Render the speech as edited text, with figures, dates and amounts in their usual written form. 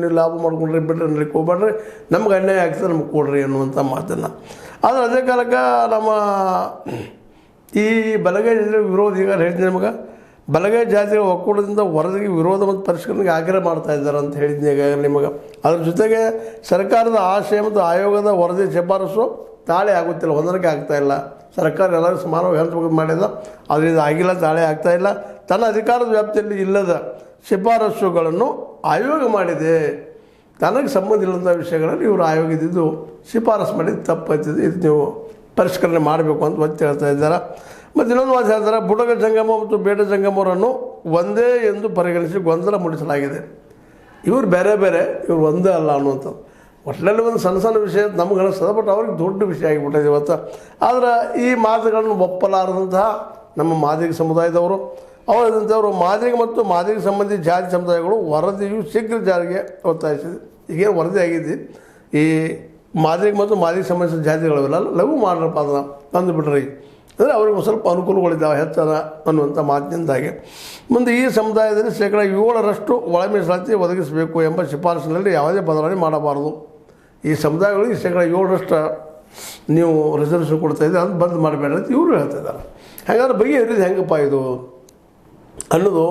ನೀವು ಲಾಭ ಮಾಡ್ಕೊಂಡ್ರಿ ಬಿಡ್ರಿ ಅನ್ಲಿಕ್ಕೆ ಹೋಗ್ಬೇಡ್ರಿ, ನಮ್ಗೆ ಅನ್ಯಾಯ ಆಗ್ತದೆ ನಮ್ಗೆ ಕೊಡ್ರಿ ಅನ್ನುವಂಥ ಮಾತನ್ನು. ಆದರೆ ಅದೇ ಕಾಲಕ್ಕೆ ನಮ್ಮ ಈ ಬಲಗೈ ವಿರೋಧ, ಈಗ ಹೇಳ್ತೀನಿ ನಿಮಗೆ, ಬಲಗೈ ಜಾತಿಗಳ ಒಕ್ಕೂಟದಿಂದ ವರದಿಗೆ ವಿರೋಧ ಮತ್ತು ಪರಿಷ್ಕರಣೆಗೆ ಆಗ್ರಹ ಮಾಡ್ತಾ ಇದ್ದಾರೆ ಅಂತ ಹೇಳಿದ್ನಿ ಈಗ ನಿಮಗೆ. ಅದ್ರ ಜೊತೆಗೆ ಸರ್ಕಾರದ ಆಶಯ ಮತ್ತು ಆಯೋಗದ ವರದಿ ಶಿಫಾರಸು ತಾಳೆ ಆಗುತ್ತಿಲ್ಲ, ಹೊಂದಾಣಿಕೆ ಆಗ್ತಾಯಿಲ್ಲ. ಸರ್ಕಾರ ಎಲ್ಲರೂ ಸಮಾನವಾಗಿ ಹಂಚಬೇಕು ಮಾಡಿದ, ಆದರೆ ಇದು ಆಗಿಲ್ಲ, ತಾಳೆ ಆಗ್ತಾಯಿಲ್ಲ. ತನ್ನ ಅಧಿಕಾರದ ವ್ಯಾಪ್ತಿಯಲ್ಲಿ ಇಲ್ಲದ ಶಿಫಾರಸುಗಳನ್ನು ಆಯೋಗ ಮಾಡಿದೆ, ತನಗೆ ಸಂಬಂಧ ಇಲ್ಲದ ವಿಷಯಗಳಲ್ಲಿ ಇವರು ಆಯೋಗ ಇದ್ದಿದ್ದು ಶಿಫಾರಸು ಮಾಡಿದ್ದು ತಪ್ಪಾಯ್ತಿದ್ದು, ಇದು ನೀವು ಪರಿಷ್ಕರಣೆ ಮಾಡಬೇಕು ಅಂತ ಒತ್ತಿ ಹೇಳ್ತಾ ಇದ್ದಾರೆ. ಮತ್ತು ಇನ್ನೊಂದು ಮಾತು ಹೇಳ್ತಾರೆ, ಬುಡಗ ಜಂಗಮ ಮತ್ತು ಬೇಡ ಜಂಗಮರನ್ನು ಒಂದೇ ಎಂದು ಪರಿಗಣಿಸಿ ಗೊಂದಲ ಮೂಡಿಸಲಾಗಿದೆ. ಇವರು ಬೇರೆ ಬೇರೆ, ಇವರು ಒಂದೇ ಅಲ್ಲ ಅನ್ನುವಂಥದ್ದು. ಒಟ್ಟಿನಲ್ಲಿ ಒಂದು ಸಣ್ಣ ಸಣ್ಣ ವಿಷಯ ನಮ್ಗೆ ಅನಿಸ್ತದೆ, ಬಟ್ ಅವ್ರಿಗೆ ದೊಡ್ಡ ವಿಷಯ ಆಗಿಬಿಟ್ಟಿದೆ ಇವತ್ತು. ಆದರೆ ಈ ಮಾತುಗಳನ್ನು ಒಪ್ಪಲಾರದಂತಹ ನಮ್ಮ ಮಾದಿಗ ಸಮುದಾಯದವರು, ಅವರಂಥವರು ಮಾದಿಗ ಮತ್ತು ಮಾದಿಗ ಸಂಬಂಧಿ ಜಾತಿ ಸಮುದಾಯಗಳು ವರದಿಯು ಶೀಘ್ರ ಜಾರಿಗೆ ಒತ್ತಾಯಿಸಿದೆ. ಈಗೇನು ವರದಿ ಆಗಿದೆ, ಈ ಮಾದಿಗ ಮತ್ತು ಮಾದಿಗ ಸಂಬಂಧಿಸಿದ ಜಾತಿಗಳಿವೆಲ್ಲ ಲಘು ಮಾಡ್ರಪ್ಪ ಅದನ್ನು ತಂದುಬಿಟ್ರಿ, ಅಂದರೆ ಅವ್ರಿಗೆ ಸ್ವಲ್ಪ ಅನುಕೂಲಗಳಿದ್ದಾವೆ ಹೆಚ್ಚದ ಅನ್ನುವಂಥ ಮಾತಿನಿಂದಾಗಿ ಮುಂದೆ ಈ ಸಮುದಾಯದಲ್ಲಿ 7% ಒಳ ಮೀಸಲಾತಿ ಒದಗಿಸಬೇಕು ಎಂಬ ಶಿಫಾರಸಿನಲ್ಲಿ ಯಾವುದೇ ಬದಲಾವಣೆ ಮಾಡಬಾರದು. ಈ ಸಮುದಾಯಗಳಿಗೆ 7% ನೀವು ರಿಸರ್ವೇಷನ್ ಕೊಡ್ತಾಯಿದ್ದೀವಿ, ಅದು ಬಂದ್ ಮಾಡಬೇಡ್ರಿ ಅಂತ ಇವರು ಹೇಳ್ತಿದ್ದಾರೆ. ಹಾಗಾದ್ರೆ ಬಗೆಹರಿದು ಹೆಂಗಪ್ಪ ಇದು ಅನ್ನೋದು